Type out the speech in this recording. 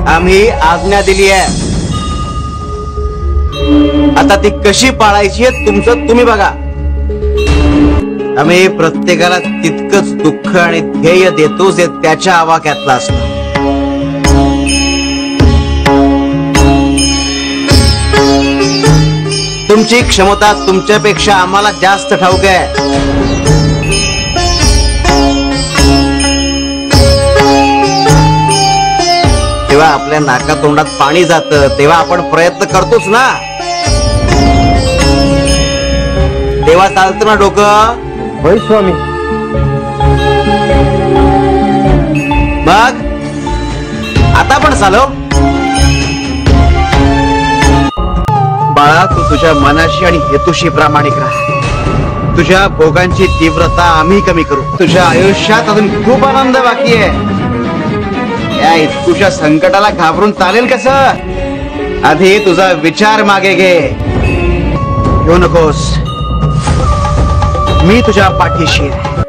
आम्ही आज्ञा दिली आहे, आता ती कशी पाळायची आहे तुमचं तुम्ही बघा. आम्ही प्रत्येकाला तितकंच दुःख आणि ध्येय देतो जे त्याच्या आवाक्यातलं असतं. तुमची क्षमता तुमच्यापेक्षा आम्हाला जास्त ठाऊक आहे. जेव्हा आपल्या नाकातोंडात पाणी जातं तेव्हा आपण प्रयत्न करतोच ना. तेव्हा चालतं ना डोकं. होय स्वामी. मग आता पण चालव. बाळा, तू तुझ्या मनाशी आणि हेतूशी प्रामाणिक राहा. तुझ्या भोगांची तीव्रता आम्ही कमी करू. तुझ्या आयुष्यात अजून खूप आनंद बाकी आहे. या इतकुशा संकटाला घाबरून चालेल कसं? आधी तुझा विचार मागे घे. घेऊ नकोस, मी तुझ्या पाठीशी आहे.